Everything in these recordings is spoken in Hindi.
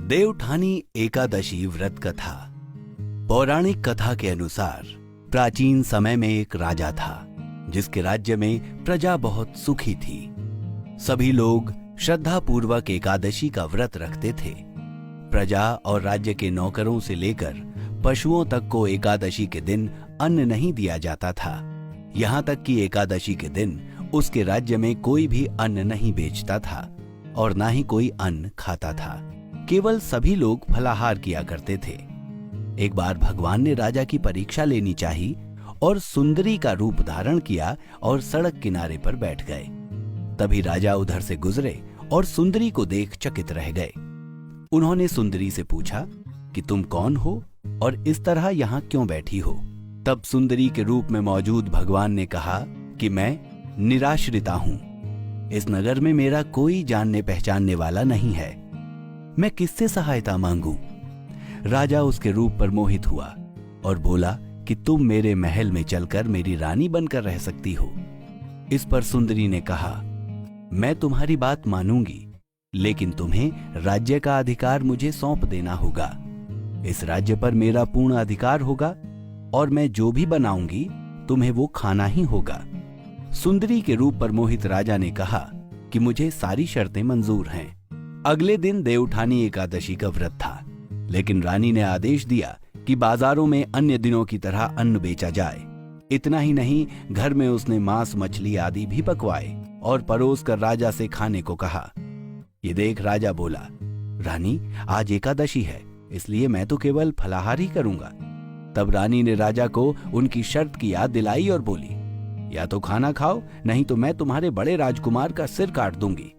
देवउठानी एकादशी व्रत कथा। पौराणिक कथा के अनुसार प्राचीन समय में एक राजा था जिसके राज्य में प्रजा बहुत सुखी थी। सभी लोग श्रद्धा पूर्वक एकादशी का व्रत रखते थे। प्रजा और राज्य के नौकरों से लेकर पशुओं तक को एकादशी के दिन अन्न नहीं दिया जाता था। यहाँ तक कि एकादशी के दिन उसके राज्य में कोई भी अन्न नहीं बेचता था और ना ही कोई अन्न खाता था। केवल सभी लोग फलाहार किया करते थे। एक बार भगवान ने राजा की परीक्षा लेनी चाही और सुंदरी का रूप धारण किया और सड़क किनारे पर बैठ गए। तभी राजा उधर से गुजरे और सुंदरी को देख चकित रह गए। उन्होंने सुंदरी से पूछा कि तुम कौन हो और इस तरह यहाँ क्यों बैठी हो? तब सुंदरी के रूप में मौजूद भगवान ने कहा कि मैं निराश्रिता हूं। इस नगर में मेरा कोई जानने पहचानने वाला नहीं है। मैं किससे सहायता मांगूं? राजा उसके रूप पर मोहित हुआ और बोला कि तुम मेरे महल में चलकर मेरी रानी बनकर रह सकती हो। इस पर सुंदरी ने कहा, मैं तुम्हारी बात मानूंगी, लेकिन तुम्हें राज्य का अधिकार मुझे सौंप देना होगा। इस राज्य पर मेरा पूर्ण अधिकार होगा और मैं जो भी बनाऊंगी तुम्हें वो खाना ही होगा। सुंदरी के रूप पर मोहित राजा ने कहा कि मुझे सारी शर्तें मंजूर हैं। अगले दिन देवउठानी एकादशी का व्रत था, लेकिन रानी ने आदेश दिया कि बाजारों में अन्य दिनों की तरह अन्न बेचा जाए। इतना ही नहीं, घर में उसने मांस मछली आदि भी पकवाए और परोस कर राजा से खाने को कहा। ये देख राजा बोला, रानी आज एकादशी है, इसलिए मैं तो केवल फलाहार ही करूंगा। तब रानी ने राजा को उनकी शर्त की याद दिलाई और बोली, या तो खाना खाओ, नहीं तो मैं तुम्हारे बड़े राजकुमार का सिर काट दूंगी।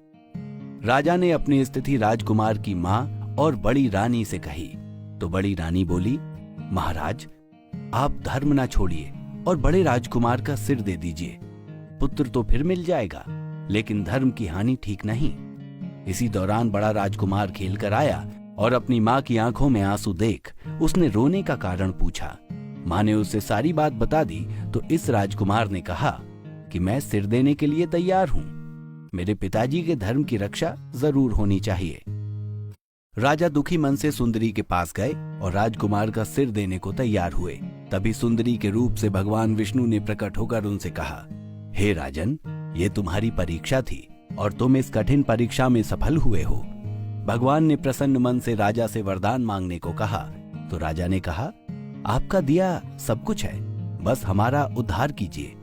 राजा ने अपनी स्थिति राजकुमार की मां और बड़ी रानी से कही तो बड़ी रानी बोली, महाराज आप धर्म ना छोड़िए और बड़े राजकुमार का सिर दे दीजिए। पुत्र तो फिर मिल जाएगा, लेकिन धर्म की हानि ठीक नहीं। इसी दौरान बड़ा राजकुमार खेल कर आया और अपनी मां की आंखों में आंसू देख उसने रोने का कारण पूछा। मां ने उससे सारी बात बता दी तो इस राजकुमार ने कहा कि मैं सिर देने के लिए तैयार हूं। मेरे पिताजी के धर्म की रक्षा जरूर होनी चाहिए। राजा दुखी मन से सुंदरी के पास गए और राजकुमार का सिर देने को तैयार हुए। तभी सुंदरी के रूप से भगवान विष्णु ने प्रकट होकर उनसे कहा, हे राजन, ये तुम्हारी परीक्षा थी और तुम इस कठिन परीक्षा में सफल हुए हो। भगवान ने प्रसन्न मन से राजा से वरदान मांगने को कहा तो राजा ने कहा, आपका दिया सब कुछ है, बस हमारा उद्धार कीजिए।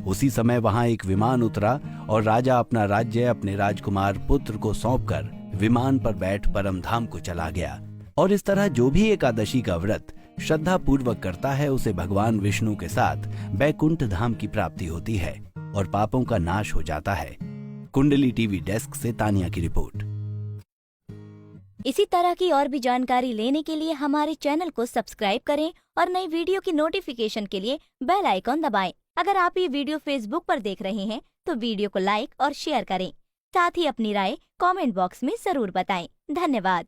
उसी समय वहां एक विमान उतरा और राजा अपना राज्य अपने राजकुमार पुत्र को सौंपकर विमान पर बैठ परम धाम को चला गया। और इस तरह जो भी एकादशी का व्रत श्रद्धा पूर्वक करता है उसे भगवान विष्णु के साथ बैकुंठ धाम की प्राप्ति होती है और पापों का नाश हो जाता है। कुंडली टीवी डेस्क से तानिया की रिपोर्ट। इसी तरह की और भी जानकारी लेने के लिए हमारे चैनल को सब्सक्राइब करें और नई वीडियो की नोटिफिकेशन के लिए बेल आइकॉन दबाएं। अगर आप ये वीडियो फेसबुक पर देख रहे हैं तो वीडियो को लाइक और शेयर करें। साथ ही अपनी राय कमेंट बॉक्स में जरूर बताएं। धन्यवाद।